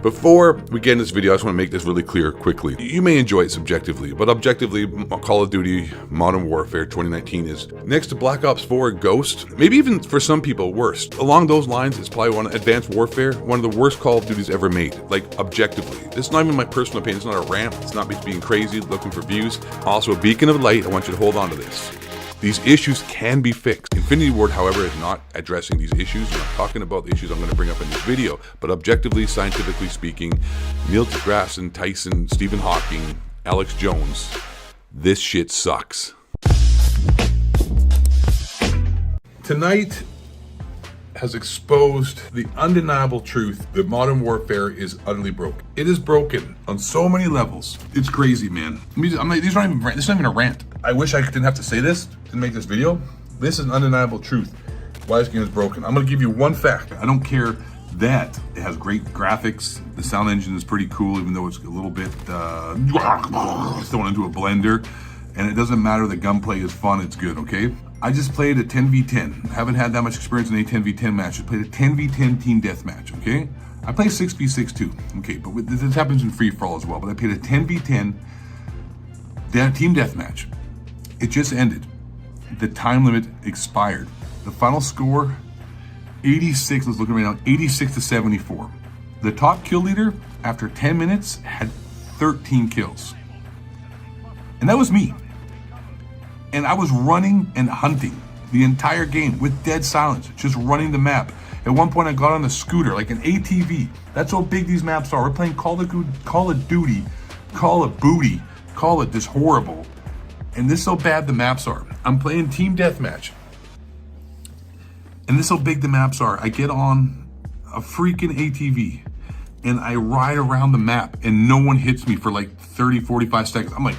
Before we get in this video, I just want to make this really clear quickly. You may enjoy it subjectively, but objectively, Call of Duty Modern Warfare 2019 is next to Black Ops 4, Ghost, maybe even for some people worst. Along those lines, it's probably one Advanced Warfare, one of the worst Call of Duties ever made, like objectively. This is not even my personal opinion, it's not a rant, it's not me being crazy, looking for views. Also a beacon of light, I want you to hold on to this. These issues can be fixed. Infinity Ward, however, is not addressing these issues. We're not talking about the issues I'm going to bring up in this video, but objectively, scientifically speaking, Neil deGrasse Tyson, Stephen Hawking, Alex Jones, this shit sucks. Tonight has exposed the undeniable truth that Modern Warfare is utterly broken. It is broken on so many levels. It's crazy, man. This is not even a rant. I wish I didn't have to say this to make this video. This is an undeniable truth. Why this game is broken. I'm gonna give you one fact. I don't care that it has great graphics. The sound engine is pretty cool, even though it's a little bit thrown into a blender. And it doesn't matter, the gunplay is fun, it's good, okay? I just played a 10v10. Haven't had that much experience in a 10v10 match. I played a 10v10 team deathmatch, okay? I play 6v6 too, okay? But this happens in free for all as well. But I played a 10v10 team deathmatch. It just ended. The time limit expired. The final score, 86, I was looking right now, 86 to 74. The top kill leader, after 10 minutes, had 13 kills. And that was me. And I was running and hunting the entire game with dead silence, just running the map. At one point I got on the scooter, like an ATV. That's how big these maps are. We're playing Call of Duty, Call of Booty, Call it this horrible. And this is how bad the maps are. I'm playing team deathmatch. And this is how big the maps are. I get on a freaking ATV and I ride around the map and no one hits me for like 30, 45 seconds. I'm like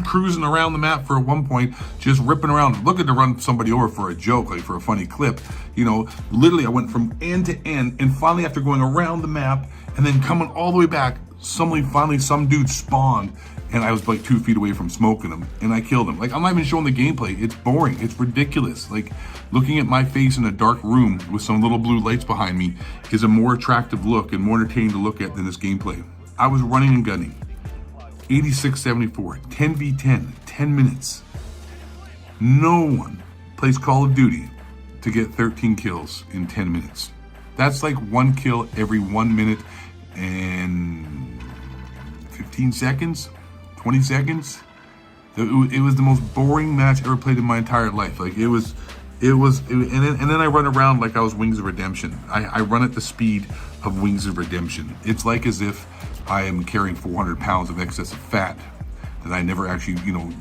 cruising around the map for at one point, just ripping around, looking to run somebody over for a joke, like for a funny clip. You know, literally I went from end to end, and finally after going around the map and then coming all the way back, finally some dude spawned and I was like 2 feet away from smoking him and I killed him. Like, I'm not even showing the gameplay. It's boring, it's ridiculous. Like, looking at my face in a dark room with some little blue lights behind me is a more attractive look and more entertaining to look at than this gameplay. I was running and gunning. 86-74, 10v10, 10 minutes. No one plays Call of Duty to get 13 kills in 10 minutes. That's like 1 kill every 1 minute and 15 seconds, 20 seconds. It was the most boring match I ever played in my entire life. Like, and then I run around like I was Wings of Redemption. I run at the speed of Wings of Redemption. It's like as if I am carrying 400 pounds of excessive fat that I never actually,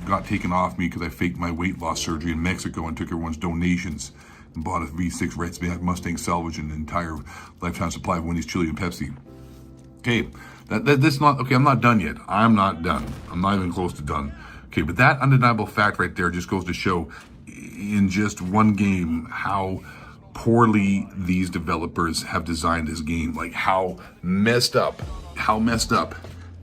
got taken off me because I faked my weight loss surgery in Mexico and took everyone's donations and bought a V6 Red Mustang salvage and an entire lifetime supply of Wendy's chili and Pepsi. Okay, I'm not done yet. I'm not done. I'm not even close to done. Okay, but that undeniable fact right there just goes to show in just one game how poorly these developers have designed this game. Like, how messed up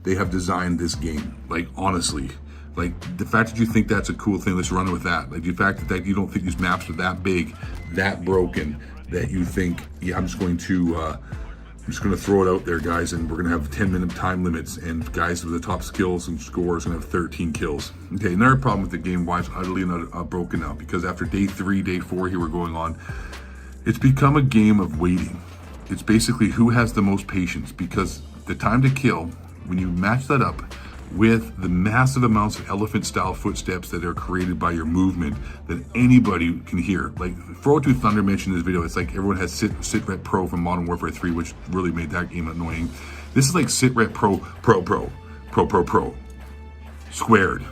they have designed this game. Like, honestly, like the fact that you think that's a cool thing, let's run with that. Like the fact that you don't think these maps are that big, that broken, that you think, yeah, I'm just going to throw it out there, guys, and we're gonna have 10-minute time limits, and guys with the top skills and scores gonna have 13 kills. Okay, another problem with the game, why it's utterly broken now, because after day 3, day 4 here we're going on, it's become a game of waiting. It's basically who has the most patience, because the time to kill, when you match that up with the massive amounts of elephant-style footsteps that are created by your movement that anybody can hear. Like, 402 Thunder mentioned in this video, it's like everyone has Sitrep Pro from Modern Warfare 3, which really made that game annoying. This is like Sitrep Pro, squared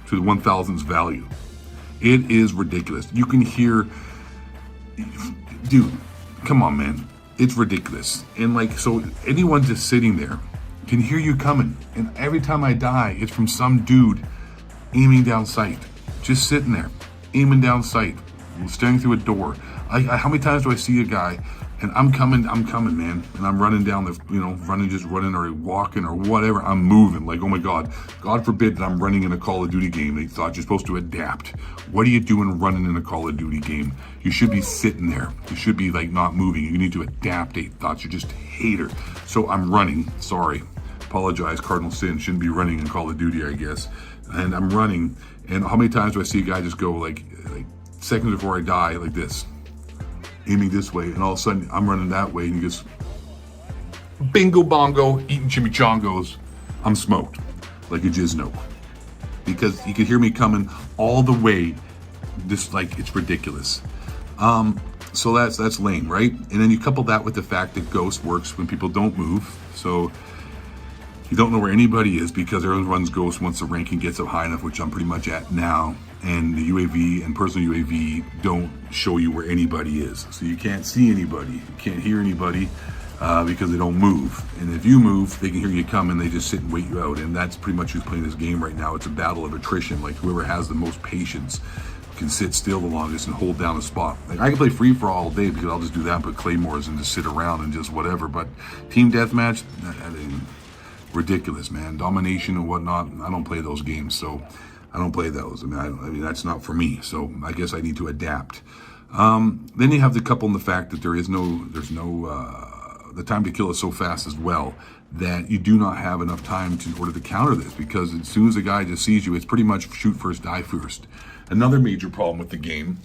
to the 1000's value. It is ridiculous. You can hear, dude, come on, man. It's ridiculous. And like, so anyone just sitting there can hear you coming. And every time I die, it's from some dude aiming down sight. Just sitting there, aiming down sight, staring through a door. How many times do I see a guy And I'm coming, man. And I'm running down the, running or walking or whatever. I'm moving like, oh my God, God forbid that I'm running in a Call of Duty game. They thought you're supposed to adapt. What are you doing running in a Call of Duty game? You should be sitting there. You should be like not moving. You need to adapt. They thought you're just a hater. So I'm running. Sorry. Apologize. Cardinal sin. Shouldn't be running in Call of Duty, I guess. And I'm running. And how many times do I see a guy just go like seconds before I die like this? Aiming this way, and all of a sudden I'm running that way, and he goes, bingo bongo, eating chimichangas. I'm smoked like a jizno, because you could hear me coming all the way, just like it's ridiculous. So that's lame, right? And then you couple that with the fact that Ghost works when people don't move, so you don't know where anybody is because everyone runs Ghost once the ranking gets up high enough, which I'm pretty much at now. And the UAV and personal UAV don't show you where anybody is. So you can't see anybody, you can't hear anybody because they don't move. And if you move, they can hear you come and they just sit and wait you out. And that's pretty much who's playing this game right now. It's a battle of attrition. Like whoever has the most patience can sit still the longest and hold down a spot. Like I can play free for all day because I'll just do that and put claymores and just sit around and just whatever. But team deathmatch, ridiculous, man. Domination and whatnot. I don't play those games, so I don't play those. I mean, that's not for me. So I guess I need to adapt. Then you have the couple in the fact that there's no, the time to kill is so fast as well that you do not have enough time in order to counter this, because as soon as a guy just sees you, it's pretty much shoot first, die first. Another major problem with the game,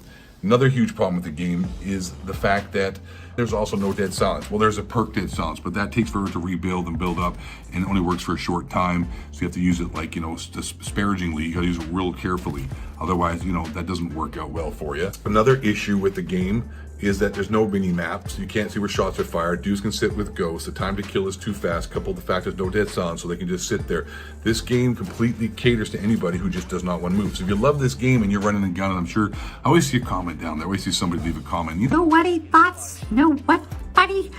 another huge problem with the game is the fact that there's also no dead silence. Well, there's a perk dead silence, but that takes forever to rebuild and build up, and it only works for a short time. So you have to use it like, disparagingly. You gotta use it real carefully. Otherwise, that doesn't work out well for you. Another issue with the game is that there's no mini maps. You can't see where shots are fired. Dudes can sit with ghosts. The time to kill is too fast, coupled with the fact there's no dead silence, so they can just sit there. This game completely caters to anybody who just does not want to move. So if you love this game and you're running a gun, and I'm sure, I always see a comment down there. I always see somebody leave a comment. You know what, thoughts? You know what, buddy?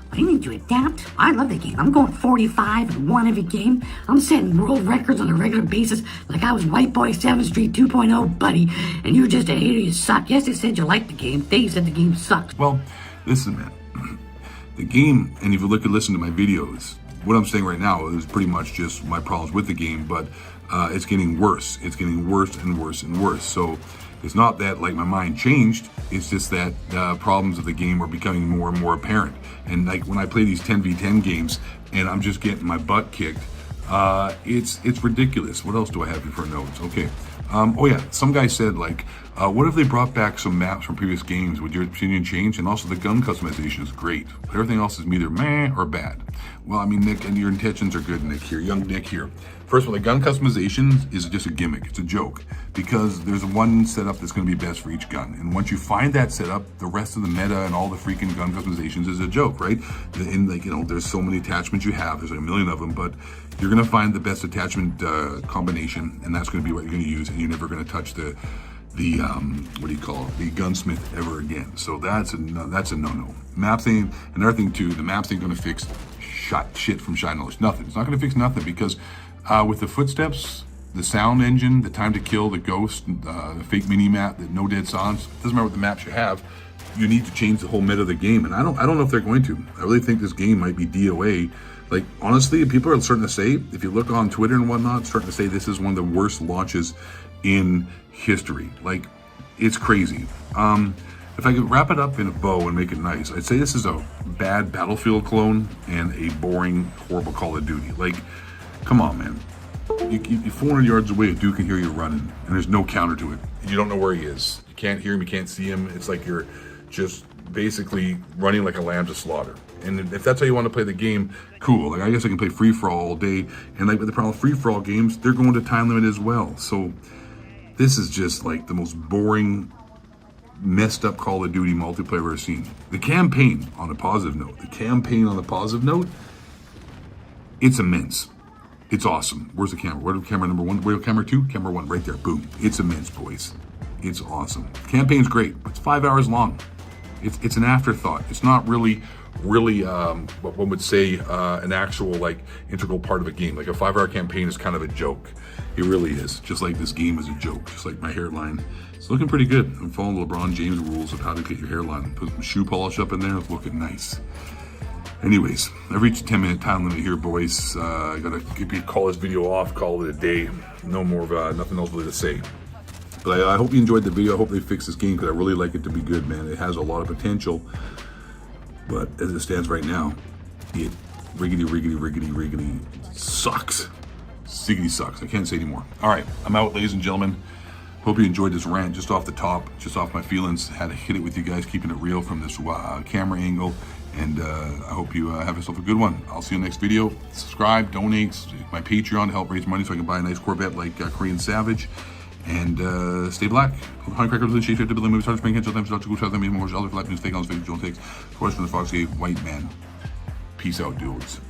I need to adapt. I love the game. I'm going 45-1 every game. I'm setting world records on a regular basis like I was White Boy 7th Street 2.0, buddy. And you're just a hater, you suck. Yes, they said you liked the game. They said the game sucks. Well, listen, man. The game, and if you listen to my videos, what I'm saying right now is pretty much just my problems with the game, but it's getting worse. It's getting worse and worse and worse. So it's not that like my mind changed, it's just that the problems of the game are becoming more and more apparent. And like when I play these 10v10 games and I'm just getting my butt kicked, it's ridiculous. What else do I have here for notes? Okay. Oh yeah, some guy said like, what if they brought back some maps from previous games? Would your opinion change? And also the gun customization is great. Everything else is either meh or bad. Well, I mean, Nick, and your intentions are good, Nick here, young Nick here. First of all, the gun customization is just a gimmick. It's a joke because there's one setup that's going to be best for each gun. And once you find that setup, the rest of the meta and all the freaking gun customizations is a joke, right? And like, there's so many attachments you have. There's like a million of them, but you're going to find the best attachment combination, and that's going to be what you're going to use. And you're never going to touch the what do you call it? The gunsmith ever again. So that's a no-no. Map thing, another thing too, the maps ain't going to fix shit from Shine Knowledge. Nothing. It's not going to fix nothing because with the footsteps, the sound engine, the time to kill, the ghost, the fake mini map, the no dead silence, it doesn't matter what the maps you have, you need to change the whole meta of the game. And I don't know if they're going to. I really think this game might be DOA. Like, honestly, people are starting to say, if you look on Twitter and whatnot, starting to say this is one of the worst launches in history. Like, it's crazy. If I could wrap it up in a bow and make it nice, I'd say this is a bad Battlefield clone and a boring, horrible Call of Duty. Like, come on, man. You're 400 yards away, a dude can hear you running, and there's no counter to it. You don't know where he is. You can't hear him, you can't see him. It's like you're just basically running like a lamb to slaughter. And if that's how you want to play the game, cool. Like, I guess I can play free-for-all all day. And like with the problem with free-for-all games, they're going to time limit as well. So this is just like the most boring, messed up Call of Duty multiplayer I've ever seen. The campaign, on a positive note, it's immense. It's awesome. Where's the camera? Where's camera number one? Where's camera two? Camera one, right there. Boom. It's immense, boys. It's awesome. The campaign's great, but it's 5 hours long. It's an afterthought. It's not really really, what one would say, an actual like integral part of a game. Like a 5-hour campaign is kind of a joke. It really is. Just like this game is a joke. Just like my hairline. It's looking pretty good. I'm following the LeBron James rules of how to get your hairline. Put some shoe polish up in there. It's looking nice. Anyways, I've reached a 10-minute time limit here, boys. I gotta call this video off, call it a day. No more, nothing else really to say. But I hope you enjoyed the video. I hope they fix this game because I really like it to be good, man. It has a lot of potential. But as it stands right now, it riggedy sucks. Siggity sucks. I can't say anymore. All right, I'm out, ladies and gentlemen. Hope you enjoyed this rant just off the top, just off my feelings. Had to hit it with you guys, keeping it real from this camera angle. And I hope you have yourself a good one. I'll see you next video. Subscribe, donate, my Patreon to help raise money so I can buy a nice Corvette like Korean Savage. And stay black. High crackers and shade 50 billion movies, hard to spring, cancel time, start to go, tell them more, other flife news, fake on fake, Jones takes. Question the Fox Gate, white man. Peace out, dudes.